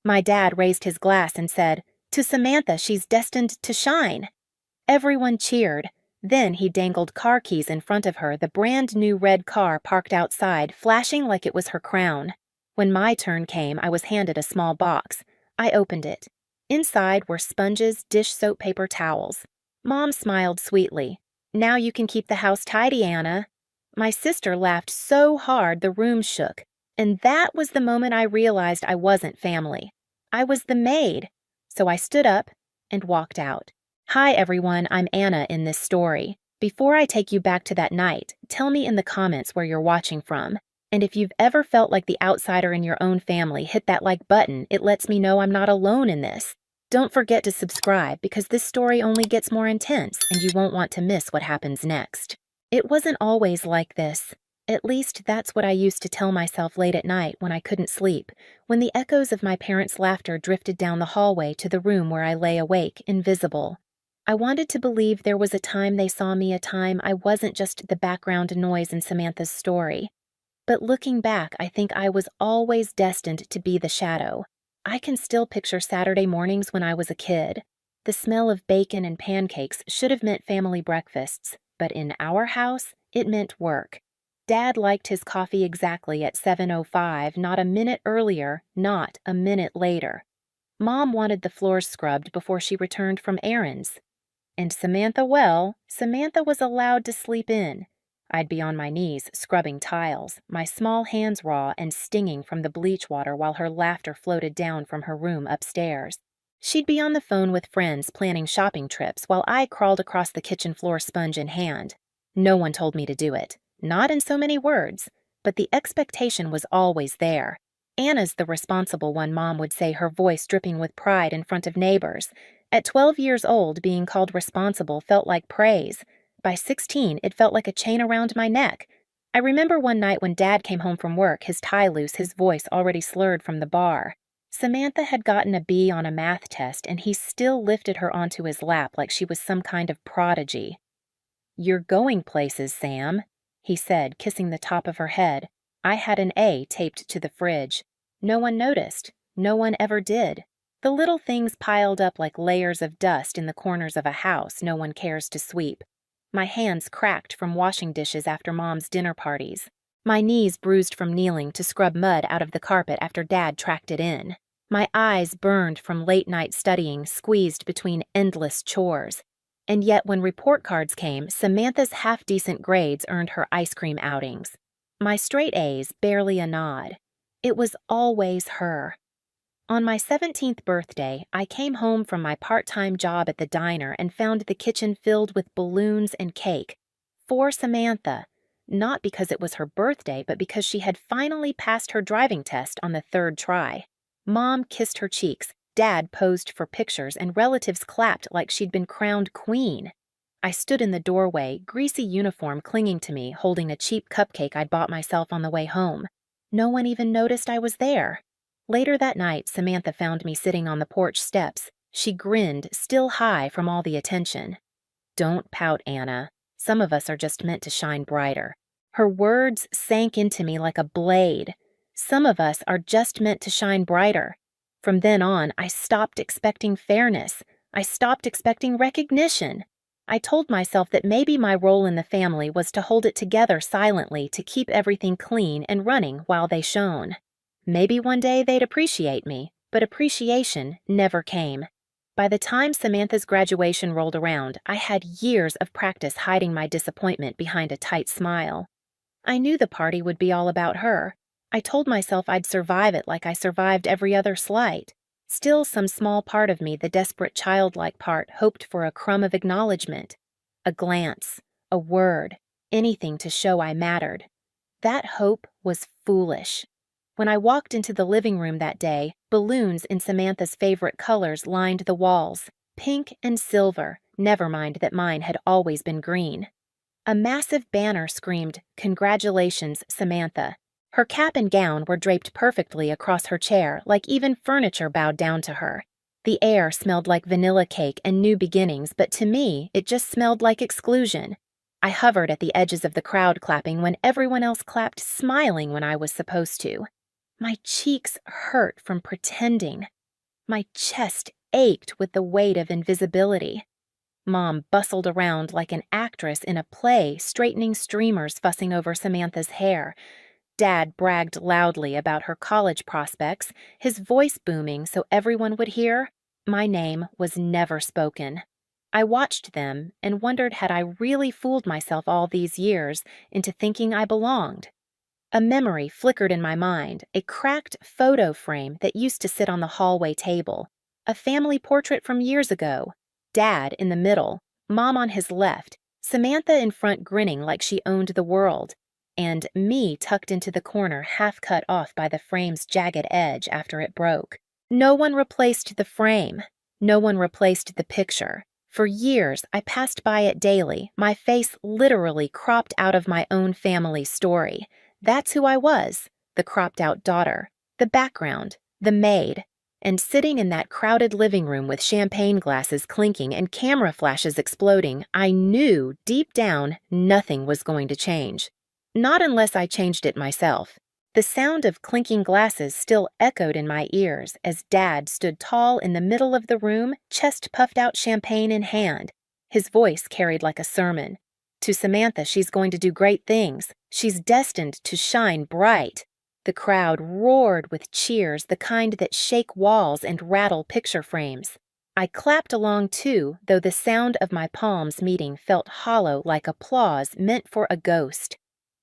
My dad raised his glass and said, "To Samantha, she's destined to shine." Everyone cheered. Then he dangled car keys in front of her, the brand new red car parked outside, flashing like it was her crown. When my turn came, I was handed a small box. I opened it. Inside were sponges, dish soap paper towels. Mom smiled sweetly. "Now you can keep the house tidy, Anna." My sister laughed so hard the room shook. And that was the moment I realized I wasn't family. I was the maid. So I stood up and walked out. Hi everyone, I'm Anna in this story. Before I take you back to that night, tell me in the comments where you're watching from. And if you've ever felt like the outsider in your own family, hit that like button. It lets me know I'm not alone in this. Don't forget to subscribe because this story only gets more intense and you won't want to miss what happens next. It wasn't always like this. At least that's what I used to tell myself late at night when I couldn't sleep, when the echoes of my parents' laughter drifted down the hallway to the room where I lay awake, invisible. I wanted to believe there was a time they saw me, a time I wasn't just the background noise in Samantha's story. But looking back, I think I was always destined to be the shadow. I can still picture Saturday mornings when I was a kid. The smell of bacon and pancakes should have meant family breakfasts, but in our house, it meant work. Dad liked his coffee exactly at 7:05, not a minute earlier, not a minute later. Mom wanted the floors scrubbed before she returned from errands. And Samantha was allowed to sleep in. I'd be on my knees scrubbing tiles, my small hands raw and stinging from the bleach water while her laughter floated down from her room upstairs. She'd be on the phone with friends planning shopping trips while I crawled across the kitchen floor sponge in hand. No one told me to do it. Not in so many words, but the expectation was always there. "Anna's the responsible one," Mom would say, her voice dripping with pride in front of neighbors. At 12 years old, being called responsible felt like praise. By 16, it felt like a chain around my neck. I remember one night when Dad came home from work, his tie loose, his voice already slurred from the bar. Samantha had gotten a B on a math test, and he still lifted her onto his lap like she was some kind of prodigy. "You're going places, Sam," he said, kissing the top of her head. I had an A taped to the fridge. No one noticed. No one ever did. The little things piled up like layers of dust in the corners of a house no one cares to sweep. My hands cracked from washing dishes after Mom's dinner parties. My knees bruised from kneeling to scrub mud out of the carpet after Dad tracked it in. My eyes burned from late-night studying, squeezed between endless chores. And yet when report cards came, Samantha's half-decent grades earned her ice cream outings. My straight A's barely a nod. It was always her. On my 17th birthday, I came home from my part-time job at the diner and found the kitchen filled with balloons and cake. For Samantha. Not because it was her birthday, but because she had finally passed her driving test on the 3rd try. Mom kissed her cheeks, Dad posed for pictures, and relatives clapped like she'd been crowned queen. I stood in the doorway, greasy uniform clinging to me, holding a cheap cupcake I'd bought myself on the way home. No one even noticed I was there. Later that night, Samantha found me sitting on the porch steps. She grinned, still high from all the attention. "Don't pout, Anna. Some of us are just meant to shine brighter." Her words sank into me like a blade. Some of us are just meant to shine brighter. From then on, I stopped expecting fairness. I stopped expecting recognition. I told myself that maybe my role in the family was to hold it together silently, to keep everything clean and running while they shone. Maybe one day they'd appreciate me, but appreciation never came. By the time Samantha's graduation rolled around, I had years of practice hiding my disappointment behind a tight smile. I knew the party would be all about her. I told myself I'd survive it like I survived every other slight. Still, some small part of me, the desperate childlike part, hoped for a crumb of acknowledgement. A glance, a word, anything to show I mattered. That hope was foolish. When I walked into the living room that day, balloons in Samantha's favorite colors lined the walls, pink and silver, never mind that mine had always been green. A massive banner screamed, "Congratulations, Samantha." Her cap and gown were draped perfectly across her chair, like even furniture bowed down to her. The air smelled like vanilla cake and new beginnings, but to me, it just smelled like exclusion. I hovered at the edges of the crowd clapping when everyone else clapped, smiling when I was supposed to. My cheeks hurt from pretending. My chest ached with the weight of invisibility. Mom bustled around like an actress in a play, straightening streamers, fussing over Samantha's hair. Dad bragged loudly about her college prospects, his voice booming so everyone would hear. My name was never spoken. I watched them and wondered had I really fooled myself all these years into thinking I belonged. A memory flickered in my mind, a cracked photo frame that used to sit on the hallway table. A family portrait from years ago. Dad in the middle, Mom on his left, Samantha in front grinning like she owned the world, and me tucked into the corner half cut off by the frame's jagged edge after it broke. No one replaced the frame. No one replaced the picture. For years, I passed by it daily, my face literally cropped out of my own family story. That's who I was, the cropped-out daughter, the background, the maid. And sitting in that crowded living room with champagne glasses clinking and camera flashes exploding, I knew deep down nothing was going to change. Not unless I changed it myself. The sound of clinking glasses still echoed in my ears as Dad stood tall in the middle of the room, chest puffed out, champagne in hand. His voice carried like a sermon. To Samantha, she's going to do great things. She's destined to shine bright. The crowd roared with cheers, the kind that shake walls and rattle picture frames. I clapped along too, though the sound of my palms meeting felt hollow like applause meant for a ghost.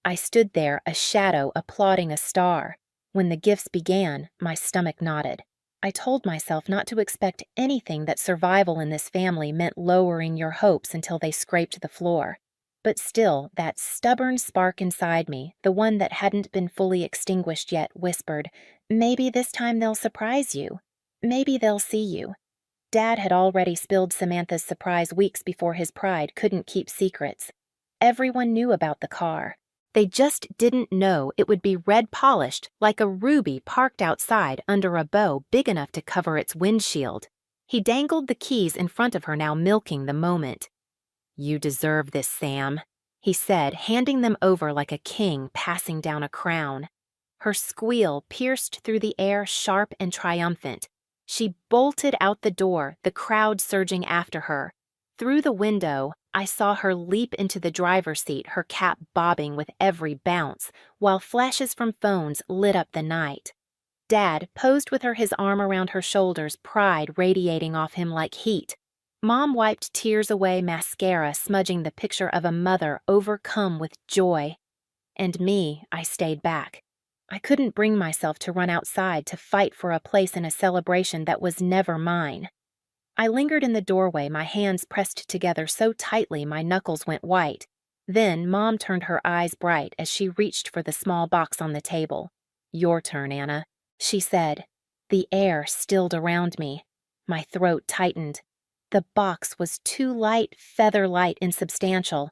I stood there, a shadow applauding a star. When the gifts began, my stomach knotted. I told myself not to expect anything that survival in this family meant lowering your hopes until they scraped the floor. But still, that stubborn spark inside me, the one that hadn't been fully extinguished yet, whispered, "Maybe this time they'll surprise you. Maybe they'll see you." Dad had already spilled Samantha's surprise weeks before his pride couldn't keep secrets. Everyone knew about the car. They just didn't know it would be red-polished like a ruby parked outside under a bow big enough to cover its windshield. He dangled the keys in front of her, now milking the moment. "You deserve this, Sam," he said, handing them over like a king passing down a crown. Her squeal pierced through the air, sharp and triumphant. She bolted out the door, the crowd surging after her. Through the window, I saw her leap into the driver's seat, her cap bobbing with every bounce, while flashes from phones lit up the night. Dad posed with her, his arm around her shoulders, pride radiating off him like heat. Mom wiped tears away, mascara smudging the picture of a mother overcome with joy. And me, I stayed back. I couldn't bring myself to run outside to fight for a place in a celebration that was never mine. I lingered in the doorway, my hands pressed together so tightly my knuckles went white. Then Mom turned her eyes bright as she reached for the small box on the table. "Your turn, Anna," she said. The air stilled around me. My throat tightened. The box was too light, feather-light, insubstantial.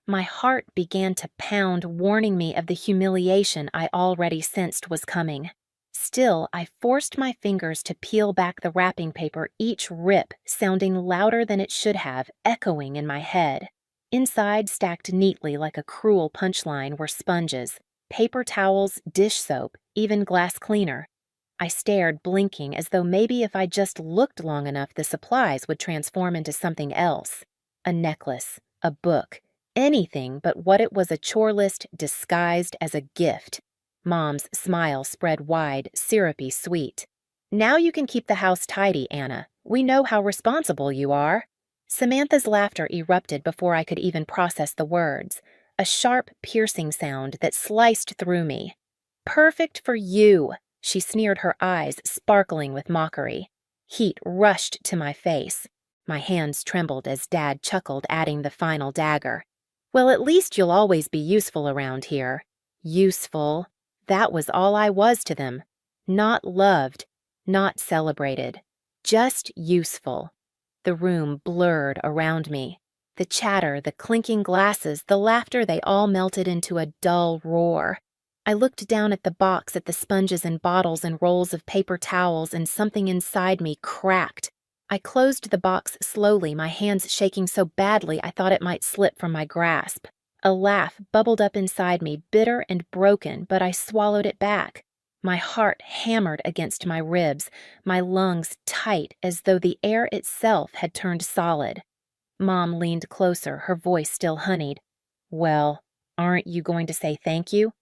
My heart began to pound, warning me of the humiliation I already sensed was coming. Still, I forced my fingers to peel back the wrapping paper, each rip sounding louder than it should have, echoing in my head. Inside, stacked neatly like a cruel punchline, were sponges, paper towels, dish soap, even glass cleaner. I stared, blinking, as though maybe if I just looked long enough the supplies would transform into something else. A necklace, a book, anything but what it was, a chore list disguised as a gift. Mom's smile spread wide, syrupy sweet. "Now you can keep the house tidy, Anna. We know how responsible you are." Samantha's laughter erupted before I could even process the words, a sharp, piercing sound that sliced through me. "Perfect for you," she sneered, her eyes sparkling with mockery. Heat rushed to my face. My hands trembled as Dad chuckled, adding the final dagger. "Well, at least you'll always be useful around here." Useful. That was all I was to them. Not loved, not celebrated. Just useful. The room blurred around me. The chatter, the clinking glasses, the laughter, they all melted into a dull roar. I looked down at the box, at the sponges and bottles and rolls of paper towels, and something inside me cracked. I closed the box slowly, my hands shaking so badly I thought it might slip from my grasp. A laugh bubbled up inside me, bitter and broken, but I swallowed it back. My heart hammered against my ribs, my lungs tight as though the air itself had turned solid. Mom leaned closer, her voice still honeyed. "Well, aren't you going to say thank you?"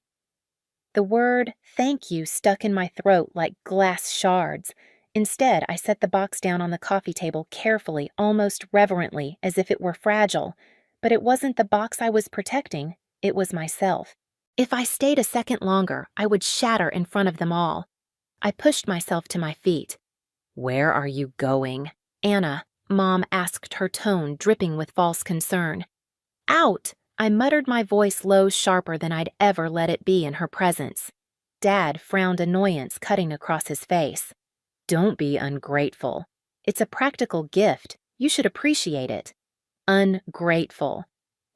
The word thank you stuck in my throat like glass shards. Instead, I set the box down on the coffee table carefully, almost reverently, as if it were fragile. But it wasn't the box I was protecting, it was myself. If I stayed a second longer, I would shatter in front of them all. I pushed myself to my feet. "Where are you going?" Anna, Mom asked, her tone dripping with false concern. "Out!" I muttered, my voice low, sharper than I'd ever let it be in her presence. Dad frowned annoyance cutting across his face. "Don't be ungrateful. It's a practical gift. You should appreciate it." Ungrateful.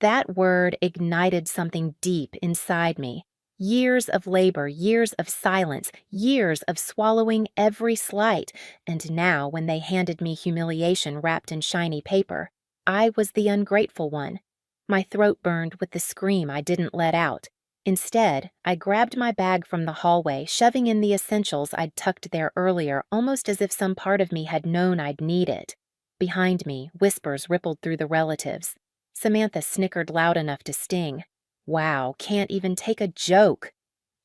That word ignited something deep inside me. Years of labor, years of silence, years of swallowing every slight, and now when they handed me humiliation wrapped in shiny paper, I was the ungrateful one. My throat burned with the scream I didn't let out. Instead, I grabbed my bag from the hallway, shoving in the essentials I'd tucked there earlier, almost as if some part of me had known I'd need it. Behind me, whispers rippled through the relatives. Samantha snickered loud enough to sting. Wow, can't even take a joke.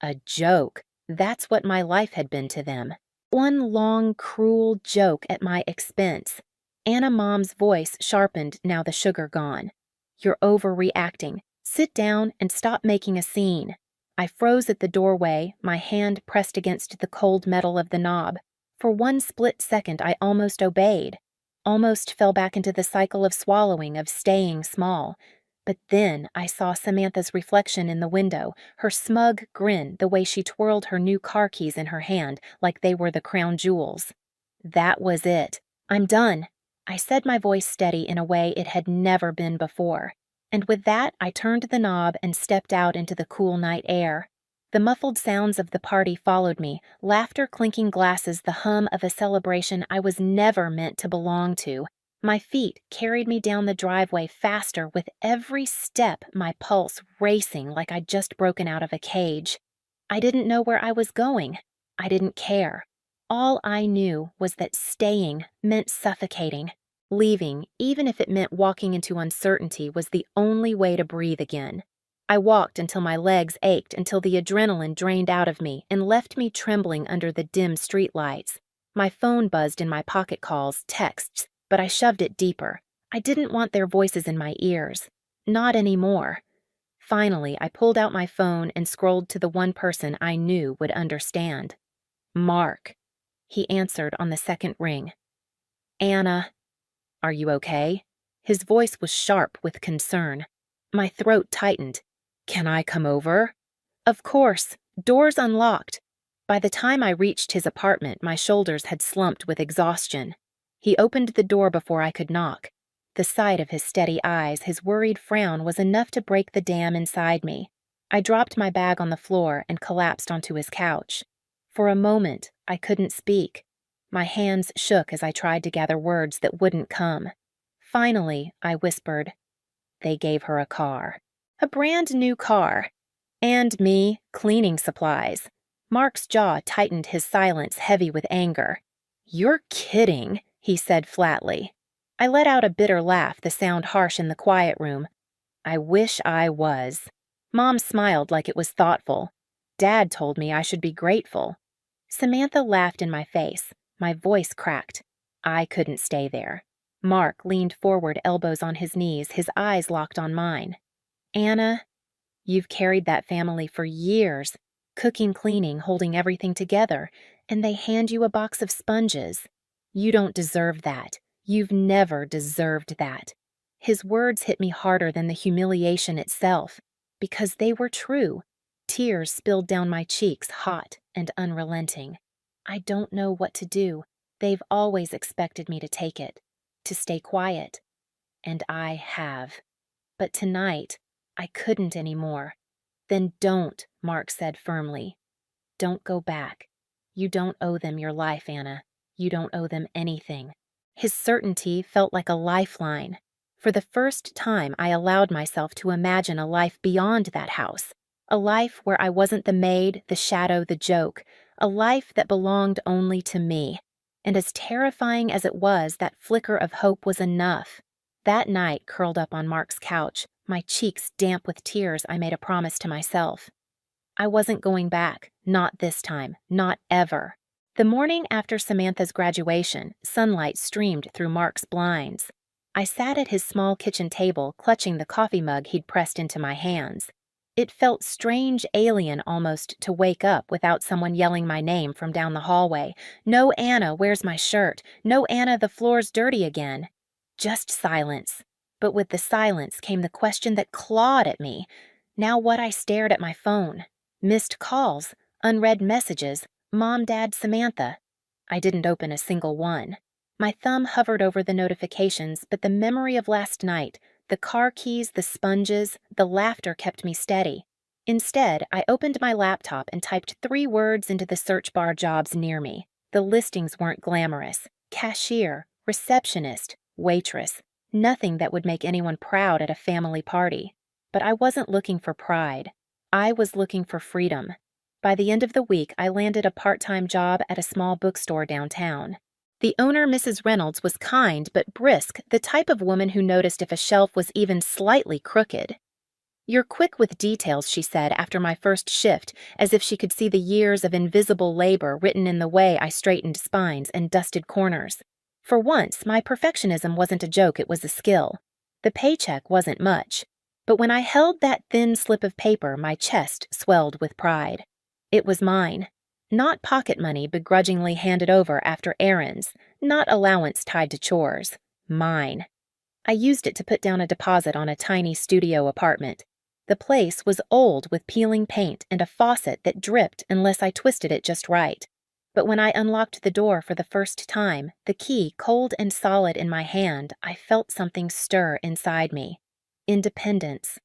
A joke. That's what my life had been to them. One long, cruel joke at my expense. Anna Mom's voice sharpened now the sugar gone. "You're overreacting. Sit down and stop making a scene." I froze at the doorway, my hand pressed against the cold metal of the knob. For one split second, I almost obeyed. Almost fell back into the cycle of swallowing, of staying small. But then I saw Samantha's reflection in the window, her smug grin, the way she twirled her new car keys in her hand like they were the crown jewels. That was it. "I'm done." I said, my voice steady in a way it had never been before. And with that, I turned the knob and stepped out into the cool night air. The muffled sounds of the party followed me, laughter, clinking glasses, the hum of a celebration I was never meant to belong to. My feet carried me down the driveway faster with every step, my pulse racing like I'd just broken out of a cage. I didn't know where I was going. I didn't care. All I knew was that staying meant suffocating. Leaving, even if it meant walking into uncertainty, was the only way to breathe again. I walked until my legs ached, until the adrenaline drained out of me and left me trembling under the dim streetlights. My phone buzzed in my pocket calls, texts, but I shoved it deeper. I didn't want their voices in my ears. Not anymore. Finally, I pulled out my phone and scrolled to the one person I knew would understand. "Mark." He answered on the second ring. "Anna, are you okay?" His voice was sharp with concern. My throat tightened. "Can I come over?" Of course. Doors unlocked. By the time I reached his apartment, my shoulders had slumped with exhaustion. He opened the door before I could knock. The sight of his steady eyes, his worried frown, was enough to break the dam inside me. I dropped my bag on the floor and collapsed onto his couch. For a moment, I couldn't speak. My hands shook as I tried to gather words that wouldn't come. Finally, I whispered, "They gave her a car. A brand new car. And me, cleaning supplies." Mark's jaw tightened, his silence heavy with anger. "You're kidding," he said flatly. I let out a bitter laugh, the sound harsh in the quiet room. "I wish I was." Mom smiled like it was thoughtful. Dad told me I should be grateful. Samantha laughed in my face. My voice cracked. I couldn't stay there. Mark leaned forward, elbows on his knees, his eyes locked on mine. "Anna, you've carried that family for years, cooking, cleaning, holding everything together, and they hand you a box of sponges. You don't deserve that. You've never deserved that." His words hit me harder than the humiliation itself, because they were true. Tears spilled down my cheeks, hot and unrelenting. I don't know what to do. They've always expected me to take it, to stay quiet. And I have. But tonight, I couldn't anymore. "Then don't," Mark said firmly. "Don't go back. You don't owe them your life, Anna. You don't owe them anything." His certainty felt like a lifeline. For the first time, I allowed myself to imagine a life beyond that house. A life where I wasn't the maid, the shadow, the joke. a life that belonged only to me. And as terrifying as it was, that flicker of hope was enough. That night, curled up on Mark's couch, my cheeks damp with tears, I made a promise to myself. I wasn't going back, not this time, not ever. The morning after Samantha's graduation, sunlight streamed through Mark's blinds. I sat at his small kitchen table, clutching the coffee mug he'd pressed into my hands. It felt strange, alien almost, to wake up without someone yelling my name from down the hallway. "No, Anna, where's my shirt? No, Anna, the floor's dirty again." Just silence. But with the silence came the question that clawed at me. Now what? I stared at my phone. Missed calls, unread messages, Mom, Dad, Samantha. I didn't open a single one. My thumb hovered over the notifications, but the memory of last night, the car keys, the sponges, the laughter kept me steady. Instead, I opened my laptop and typed 3 words into the search bar jobs near me. The listings weren't glamorous. Cashier, receptionist, waitress. Nothing that would make anyone proud at a family party. But I wasn't looking for pride. I was looking for freedom. By the end of the week, I landed a part-time job at a small bookstore downtown. The owner, Mrs. Reynolds, was kind but brisk, the type of woman who noticed if a shelf was even slightly crooked. "You're quick with details," she said after my first shift, as if she could see the years of invisible labor written in the way I straightened spines and dusted corners. For once, my perfectionism wasn't a joke, it was a skill. The paycheck wasn't much. But when I held that thin slip of paper, my chest swelled with pride. It was mine. Not pocket money begrudgingly handed over after errands, not allowance tied to chores. Mine. I used it to put down a deposit on a tiny studio apartment. The place was old with peeling paint and a faucet that dripped unless I twisted it just right. But when I unlocked the door for the first time, the key cold and solid in my hand, I felt something stir inside me. Independence.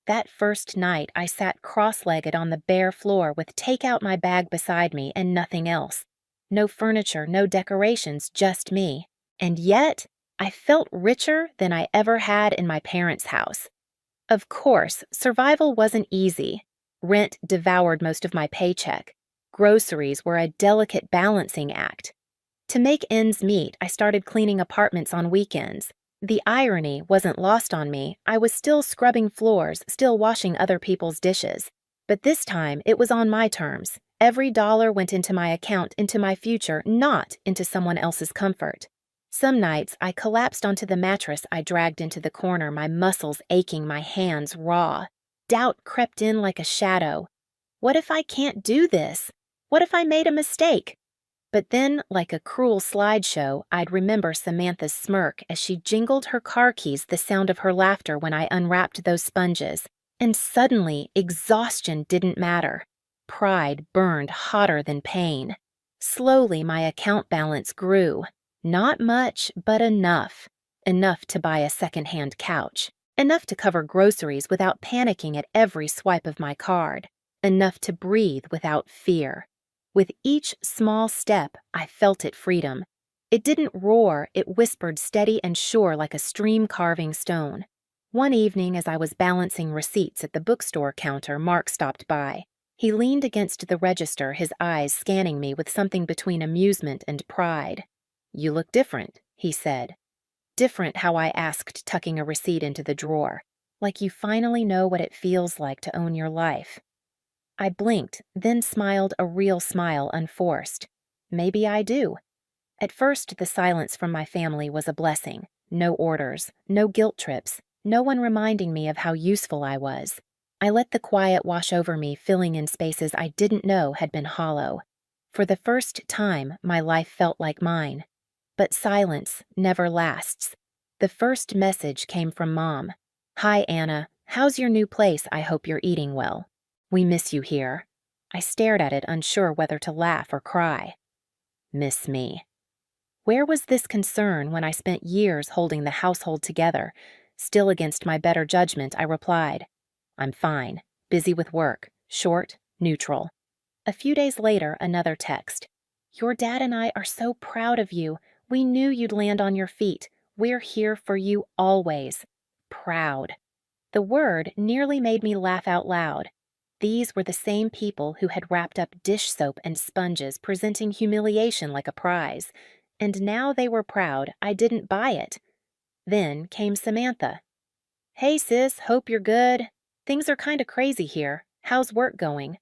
That first night, I sat cross-legged on the bare floor with "Take out my bag" beside me and nothing else. No furniture, no decorations, just me. And yet, I felt richer than I ever had in my parents' house. Of course, survival wasn't easy. Rent devoured most of my paycheck. Groceries were a delicate balancing act. To make ends meet, I started cleaning apartments on weekends. The irony wasn't lost on me. I was still scrubbing floors, still washing other people's dishes. But this time, it was on my terms. Every dollar went into my account, into my future, not into someone else's comfort. Some nights, I collapsed onto the mattress I dragged into the corner, my muscles aching, my hands raw. Doubt crept in like a shadow. What if I can't do this? What if I made a mistake? But then, like a cruel slideshow, I'd remember Samantha's smirk as she jingled her car keys, the sound of her laughter when I unwrapped those sponges. And suddenly, exhaustion didn't matter. Pride burned hotter than pain. Slowly, my account balance grew. Not much, but enough. Enough to buy a second-hand couch. Enough to cover groceries without panicking at every swipe of my card. Enough to breathe without fear. With each small step, I felt it freedom. It didn't roar, it whispered steady and sure like a stream carving stone. One evening, as I was balancing receipts at the bookstore counter, Mark stopped by. He leaned against the register, his eyes scanning me with something between amusement and pride. "You look different," he said. Different, how I asked, tucking a receipt into the drawer. Like you finally know what it feels like to own your life. I blinked, then smiled, a real smile, unforced. Maybe I do. At first, the silence from my family was a blessing. No orders, no guilt trips, no one reminding me of how useful I was. I let the quiet wash over me, filling in spaces I didn't know had been hollow. For the first time, my life felt like mine. But silence never lasts. The first message came from Mom. "Hi, Anna. How's your new place? I hope you're eating well. We miss you here." I stared at it, unsure whether to laugh or cry. Miss me. Where was this concern when I spent years holding the household together? Still against my better judgment, I replied, "I'm fine. Busy with work. Short, neutral." A few days later, another text. "Your dad and I are so proud of you. We knew you'd land on your feet. We're here for you always." Proud. The word nearly made me laugh out loud. These were the same people who had wrapped up dish soap and sponges, presenting humiliation like a prize. And now they were proud I didn't buy it. Then came Samantha. "Hey sis, hope you're good. Things are kinda crazy here. How's work going?"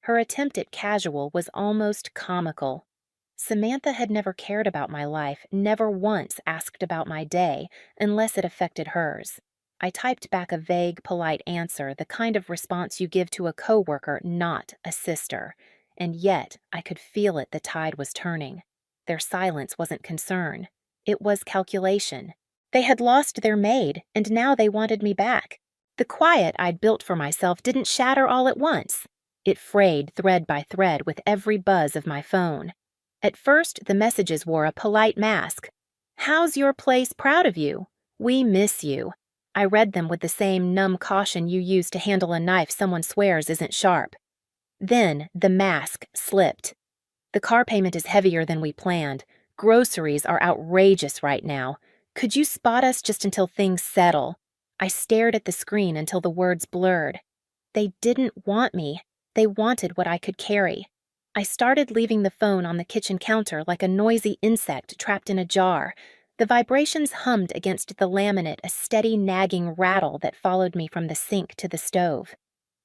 Her attempt at casual was almost comical. Samantha had never cared about my life, never once asked about my day, unless it affected hers. I typed back a vague, polite answer, the kind of response you give to a coworker, not a sister. And yet, I could feel it, the tide was turning. Their silence wasn't concern. It was calculation. They had lost their maid, and now they wanted me back. The quiet I'd built for myself didn't shatter all at once. It frayed thread by thread with every buzz of my phone. At first, the messages wore a polite mask. "How's your place? Proud of you. We miss you." I read them with the same numb caution you use to handle a knife someone swears isn't sharp. Then the mask slipped. "The car payment is heavier than we planned. Groceries are outrageous right now. Could you spot us just until things settle?" I stared at the screen until the words blurred. They didn't want me. They wanted what I could carry. I started leaving the phone on the kitchen counter like a noisy insect trapped in a jar. The vibrations hummed against the laminate, a steady nagging rattle that followed me from the sink to the stove.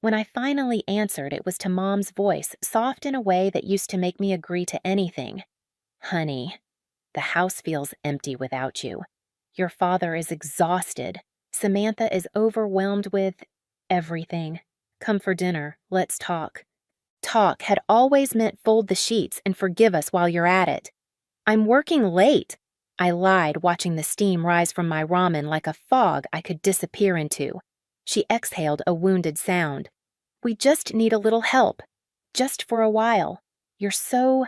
When I finally answered, it was to Mom's voice, soft in a way that used to make me agree to anything. "Honey, the house feels empty without you. Your father is exhausted. Samantha is overwhelmed with everything. Come for dinner. Let's talk." Talk had always meant fold the sheets and forgive us while you're at it. "I'm working late," I lied, watching the steam rise from my ramen like a fog I could disappear into. She exhaled a wounded sound. "We just need a little help. Just for a while. You're so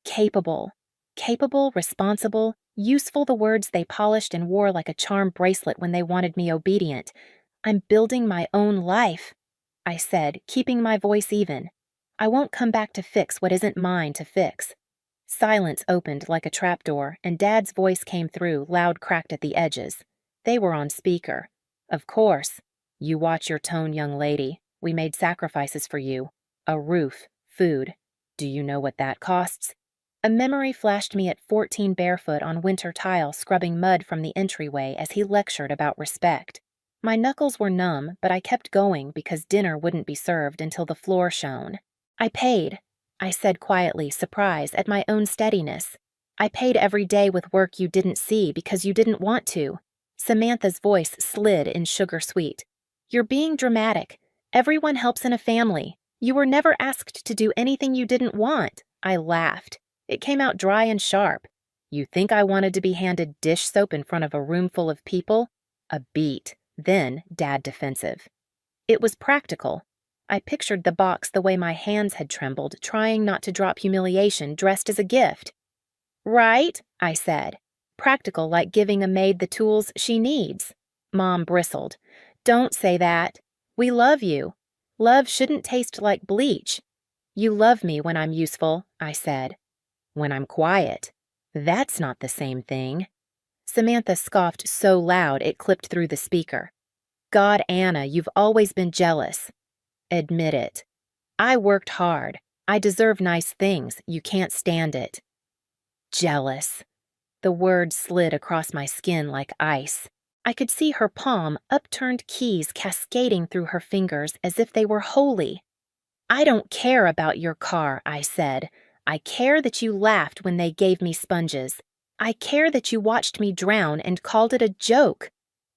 capable. Capable, responsible, useful, the words they polished and wore like a charm bracelet when they wanted me obedient. I'm building my own life," I said, keeping my voice even. "I won't come back to fix what isn't mine to fix." Silence opened like a trapdoor, and Dad's voice came through, loud, cracked at the edges. They were on speaker. "Of course. You watch your tone, young lady. We made sacrifices for you. A roof, food. Do you know what that costs?" A memory flashed me at 14 barefoot on winter tile, scrubbing mud from the entryway as he lectured about respect. My knuckles were numb, but I kept going because dinner wouldn't be served until the floor shone. "I paid," I said quietly, surprised at my own steadiness. "I paid every day with work you didn't see because you didn't want to." Samantha's voice slid in sugar sweet. "You're being dramatic. Everyone helps in a family. You were never asked to do anything you didn't want." I laughed. It came out dry and sharp. "You think I wanted to be handed dish soap in front of a room full of people?" A beat. Then Dad defensive. It was practical. I pictured the box the way my hands had trembled, trying not to drop humiliation, dressed as a gift. "Right," I said. "Practical, like giving a maid the tools she needs." Mom bristled. "Don't say that. We love you. Love shouldn't taste like bleach." "You love me when I'm useful," I said. "When I'm quiet. That's not the same thing." Samantha scoffed so loud it clipped through the speaker. "God, Anna, you've always been jealous." "Admit it." "I worked hard. I deserve nice things. You can't stand it." "Jealous." The word slid across my skin like ice. I could see her palm, upturned keys cascading through her fingers as if they were holy. "I don't care about your car," I said. "I care that you laughed when they gave me sponges. I care that you watched me drown and called it a joke."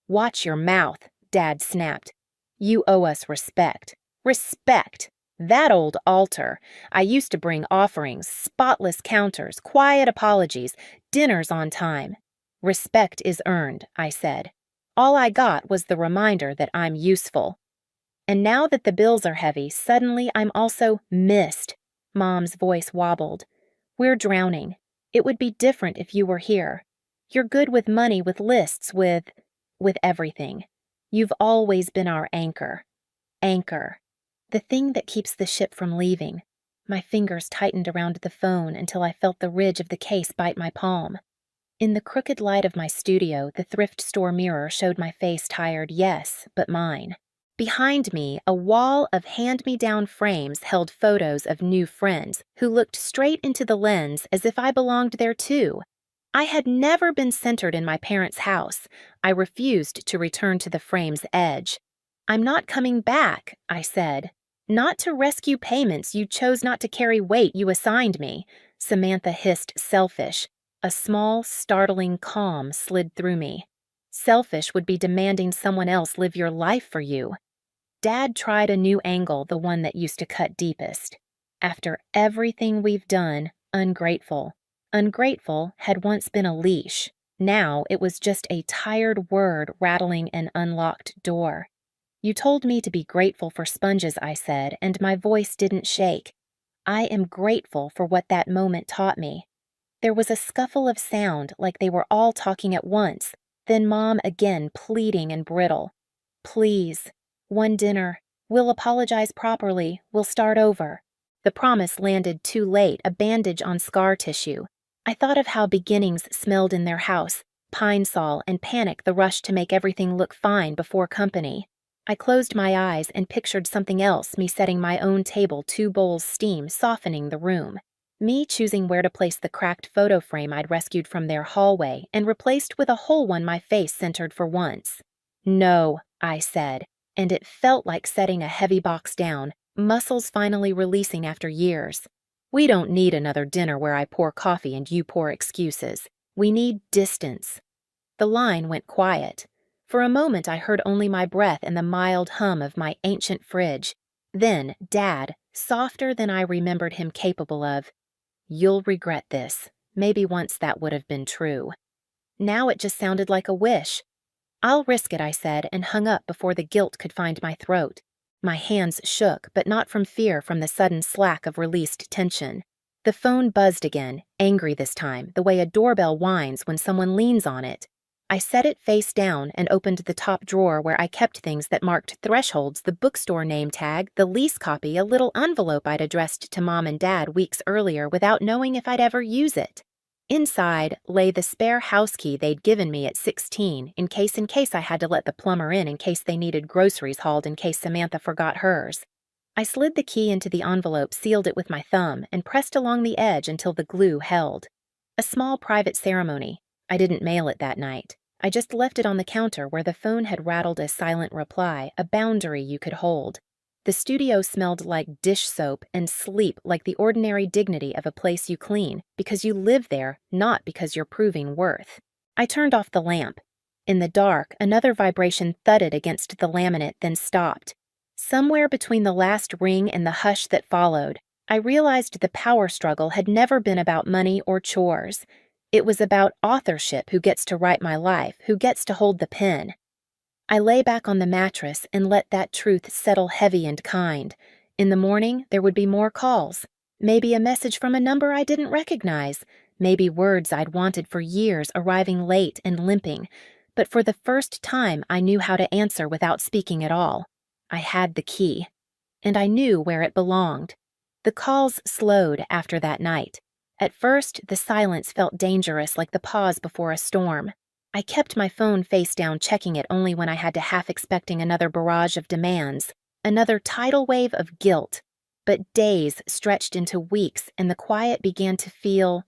"Watch your mouth," Dad snapped. "You owe us respect." Respect! That old altar. I used to bring offerings, spotless counters, quiet apologies, dinners on time. "Respect is earned," I said. All I got was the reminder that I'm useful. "And now that the bills are heavy, suddenly I'm also missed." Mom's voice wobbled. "We're drowning. It would be different if you were here. You're good with money, with lists, with everything. You've always been our anchor." Anchor. The thing that keeps the ship from leaving. My fingers tightened around the phone until I felt the ridge of the case bite my palm. In the crooked light of my studio, the thrift store mirror showed my face tired, yes, but mine. Behind me, a wall of hand-me-down frames held photos of new friends who looked straight into the lens as if I belonged there too. I had never been centered in my parents' house. I refused to return to the frame's edge. "I'm not coming back," I said. "Not to rescue payments you chose not to carry weight you assigned me," Samantha hissed, selfish. A small, startling calm slid through me. Selfish would be demanding someone else live your life for you. Dad tried a new angle, the one that used to cut deepest. "After everything we've done, ungrateful." Ungrateful had once been a leash. Now it was just a tired word rattling an unlocked door. "You told me to be grateful for sponges," I said, and my voice didn't shake. "I am grateful for what that moment taught me." There was a scuffle of sound, like they were all talking at once, then Mom again pleading and brittle. "Please. One dinner. We'll apologize properly. We'll start over." The promise landed too late, a bandage on scar tissue. I thought of how beginnings smelled in their house, pine sol and panic, the rush to make everything look fine before company. I closed my eyes and pictured something else, me setting my own table, 2 bowls steam, softening the room. Me choosing where to place the cracked photo frame I'd rescued from their hallway and replaced with a whole one my face centered for once. "No," I said, and it felt like setting a heavy box down, muscles finally releasing after years. "We don't need another dinner where I pour coffee and you pour excuses. We need distance." The line went quiet. For a moment I heard only my breath and the mild hum of my ancient fridge. Then Dad, softer than I remembered him capable of. "You'll regret this. Maybe once that would have been true." Now it just sounded like a wish. "I'll risk it," I said, and hung up before the guilt could find my throat. My hands shook, but not from fear, from the sudden slack of released tension. The phone buzzed again, angry this time, the way a doorbell whines when someone leans on it. I set it face down and opened the top drawer where I kept things that marked thresholds, the bookstore name tag, the lease copy, a little envelope I'd addressed to Mom and Dad weeks earlier without knowing if I'd ever use it. Inside lay the spare house key they'd given me at 16, in case I had to let the plumber in case they needed groceries hauled, in case Samantha forgot hers. I slid the key into the envelope, sealed it with my thumb, and pressed along the edge until the glue held. A small private ceremony. I didn't mail it that night. I just left it on the counter where the phone had rattled a silent reply, a boundary you could hold. The studio smelled like dish soap and sleep like the ordinary dignity of a place you clean, because you live there, not because you're proving worth. I turned off the lamp. In the dark, another vibration thudded against the laminate, then stopped. Somewhere between the last ring and the hush that followed, I realized the power struggle had never been about money or chores. It was about authorship, who gets to write my life, who gets to hold the pen. I lay back on the mattress and let that truth settle heavy and kind. In the morning, there would be more calls. Maybe a message from a number I didn't recognize. Maybe words I'd wanted for years arriving late and limping. But for the first time, I knew how to answer without speaking at all. I had the key. And I knew where it belonged. The calls slowed after that night. At first, the silence felt dangerous, like the pause before a storm. I kept my phone face down, checking it only when I had to, half expecting another barrage of demands, another tidal wave of guilt. But days stretched into weeks, and the quiet began to feel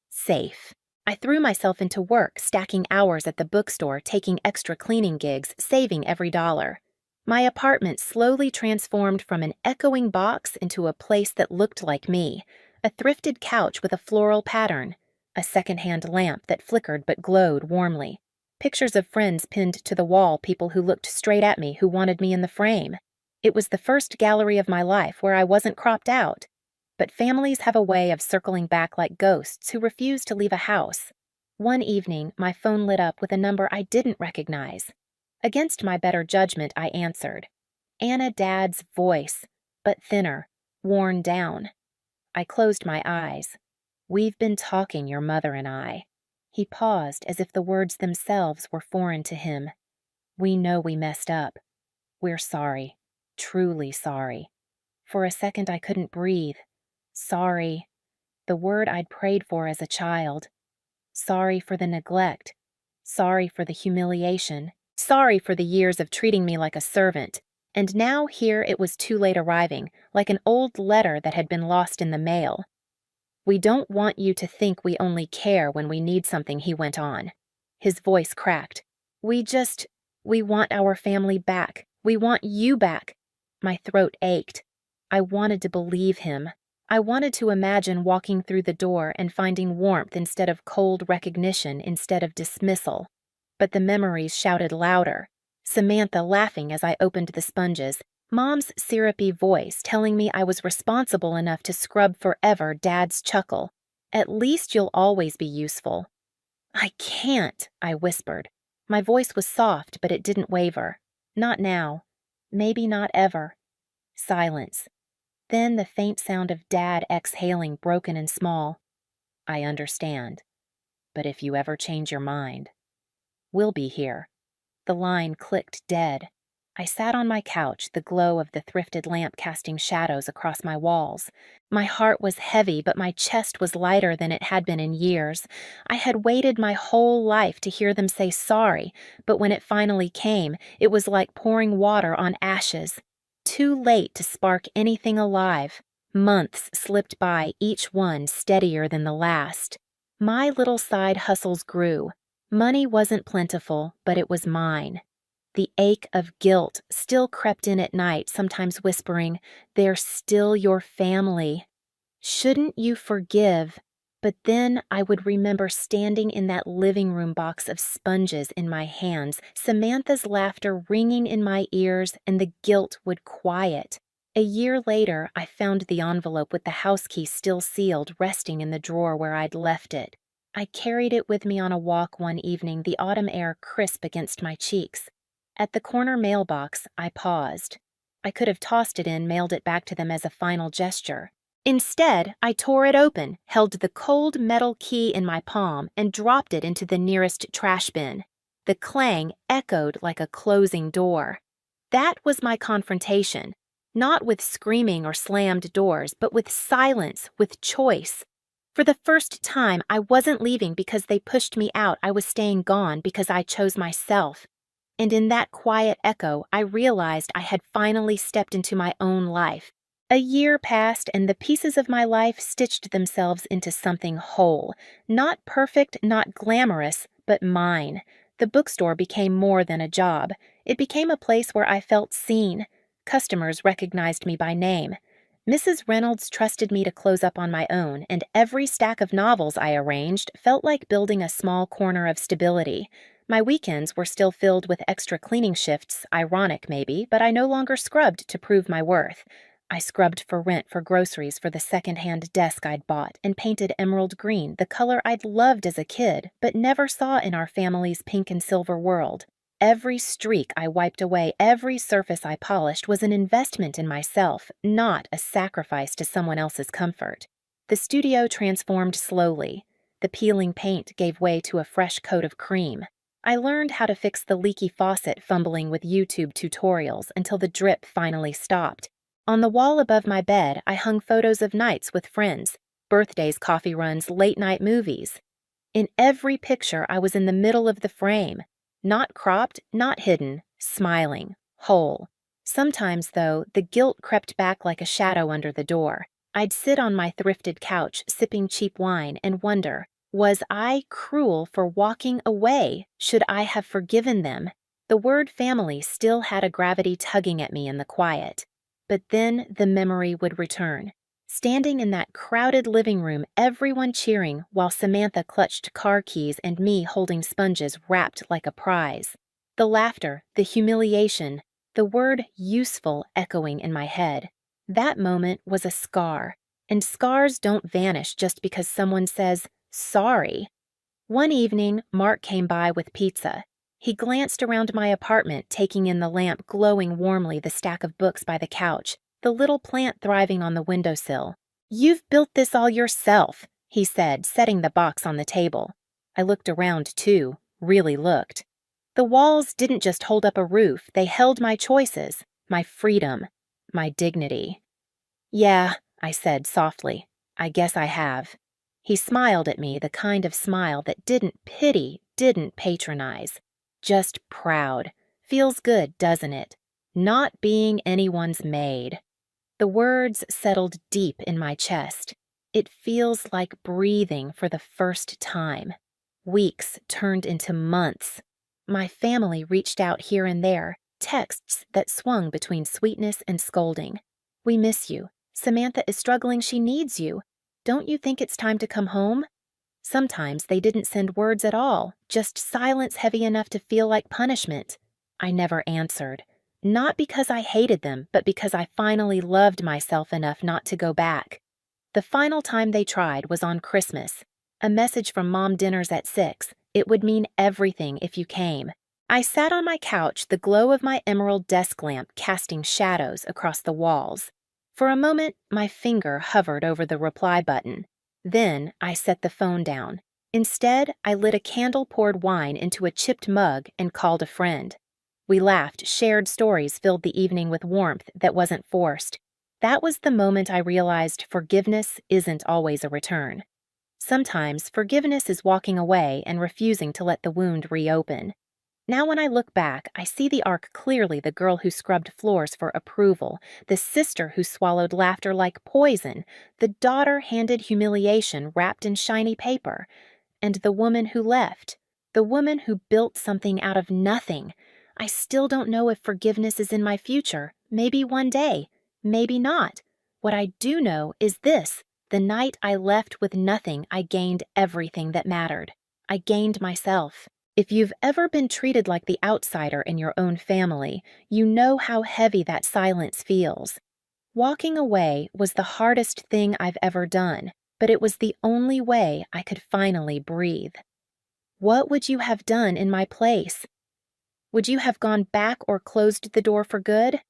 safe. I threw myself into work, stacking hours at the bookstore, taking extra cleaning gigs, saving every dollar. My apartment slowly transformed from an echoing box into a place that looked like me, a thrifted couch with a floral pattern, a secondhand lamp that flickered but glowed warmly, pictures of friends pinned to the wall, people who looked straight at me, who wanted me in the frame. It was the first gallery of my life where I wasn't cropped out. But families have a way of circling back like ghosts who refuse to leave a house. One evening, my phone lit up with a number I didn't recognize. Against my better judgment, I answered. Anna Dad's voice, but thinner, worn down. I closed my eyes. "We've been talking, your mother and I." He paused as if the words themselves were foreign to him. "We know we messed up. We're sorry. Truly sorry." For a second I couldn't breathe. Sorry. The word I'd prayed for as a child. Sorry for the neglect. Sorry for the humiliation. Sorry for the years of treating me like a servant. And now here it was too late arriving, like an old letter that had been lost in the mail. "We don't want you to think we only care when we need something," he went on. His voice cracked. We want our family back. We want you back." My throat ached. I wanted to believe him. I wanted to imagine walking through the door and finding warmth instead of cold recognition instead of dismissal. But the memories shouted louder. Samantha laughing as I opened the sponges, Mom's syrupy voice telling me I was responsible enough to scrub forever, Dad's chuckle. "At least you'll always be useful." "I can't," I whispered. My voice was soft, but it didn't waver. "Not now. Maybe not ever." Silence. Then the faint sound of Dad exhaling, broken and small. "I understand. But if you ever change your mind, we'll be here." The line clicked dead. I sat on my couch, the glow of the thrifted lamp casting shadows across my walls. My heart was heavy, but my chest was lighter than it had been in years. I had waited my whole life to hear them say sorry, but when it finally came, it was like pouring water on ashes. Too late to spark anything alive. Months slipped by, each one steadier than the last. My little side hustles grew. Money wasn't plentiful, but it was mine. The ache of guilt still crept in at night, sometimes whispering, "They're still your family. Shouldn't you forgive?" But then I would remember standing in that living room box of sponges in my hands, Samantha's laughter ringing in my ears, and the guilt would quiet. A year later, I found the envelope with the house key still sealed, resting in the drawer where I'd left it. I carried it with me on a walk one evening, the autumn air crisp against my cheeks. At the corner mailbox, I paused. I could have tossed it in, mailed it back to them as a final gesture. Instead, I tore it open, held the cold metal key in my palm, and dropped it into the nearest trash bin. The clang echoed like a closing door. That was my confrontation, not with screaming or slammed doors, but with silence, with choice. For the first time, I wasn't leaving because they pushed me out. I was staying gone because I chose myself. And in that quiet echo, I realized I had finally stepped into my own life. A year passed, and the pieces of my life stitched themselves into something whole. Not perfect, not glamorous, but mine. The bookstore became more than a job. It became a place where I felt seen. Customers recognized me by name. Mrs. Reynolds trusted me to close up on my own, and every stack of novels I arranged felt like building a small corner of stability. My weekends were still filled with extra cleaning shifts, ironic maybe, but I no longer scrubbed to prove my worth. I scrubbed for rent, for groceries, for the second-hand desk I'd bought, and painted emerald green, the color I'd loved as a kid, but never saw in our family's pink and silver world. Every streak I wiped away, every surface I polished was an investment in myself, not a sacrifice to someone else's comfort. The studio transformed slowly. The peeling paint gave way to a fresh coat of cream. I learned how to fix the leaky faucet, fumbling with YouTube tutorials until the drip finally stopped. On the wall above my bed, I hung photos of nights with friends, birthdays, coffee runs, late-night movies. In every picture, I was in the middle of the frame. Not cropped, not hidden, smiling, whole. Sometimes, though, the guilt crept back like a shadow under the door. I'd sit on my thrifted couch, sipping cheap wine, and wonder, was I cruel for walking away? Should I have forgiven them? The word family still had a gravity tugging at me in the quiet. But then the memory would return. Standing in that crowded living room, everyone cheering while Samantha clutched car keys and me holding sponges wrapped like a prize. The laughter, the humiliation, the word useful echoing in my head. That moment was a scar, and scars don't vanish just because someone says, sorry. One evening, Mark came by with pizza. He glanced around my apartment, taking in the lamp glowing warmly, the stack of books by the couch, the little plant thriving on the windowsill. "You've built this all yourself," he said, setting the box on the table. I looked around, too, really looked. The walls didn't just hold up a roof, they held my choices, my freedom, my dignity. "Yeah," I said softly, "I guess I have." He smiled at me, the kind of smile that didn't pity, didn't patronize. Just proud. Feels good, doesn't it? Not being anyone's maid. The words settled deep in my chest. It feels like breathing for the first time. Weeks turned into months. My family reached out here and there, texts that swung between sweetness and scolding. "We miss you. Samantha is struggling. She needs you. Don't you think it's time to come home?" Sometimes they didn't send words at all, just silence heavy enough to feel like punishment. I never answered. Not because I hated them, but because I finally loved myself enough not to go back. The final time they tried was on Christmas. A message from Mom dinners at 6. It would mean everything if you came. I sat on my couch, the glow of my emerald desk lamp casting shadows across the walls. For a moment, my finger hovered over the reply button. Then I set the phone down. Instead, I lit a candle-poured wine into a chipped mug and called a friend. We laughed, shared stories, filled the evening with warmth that wasn't forced. That was the moment I realized forgiveness isn't always a return. Sometimes forgiveness is walking away and refusing to let the wound reopen. Now when I look back, I see the arc clearly: the girl who scrubbed floors for approval, the sister who swallowed laughter like poison, the daughter handed humiliation wrapped in shiny paper, and the woman who left, the woman who built something out of nothing. I still don't know if forgiveness is in my future. Maybe one day, maybe not. What I do know is this: the night I left with nothing, I gained everything that mattered. I gained myself. If you've ever been treated like the outsider in your own family, you know how heavy that silence feels. Walking away was the hardest thing I've ever done, but it was the only way I could finally breathe. What would you have done in my place? Would you have gone back or closed the door for good?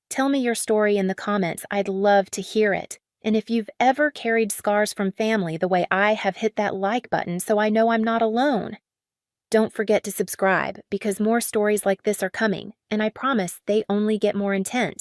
Tell me your story in the comments. I'd love to hear it. And if you've ever carried scars from family the way I have, hit that like button so I know I'm not alone. Don't forget to subscribe, because more stories like this are coming, and I promise they only get more intense.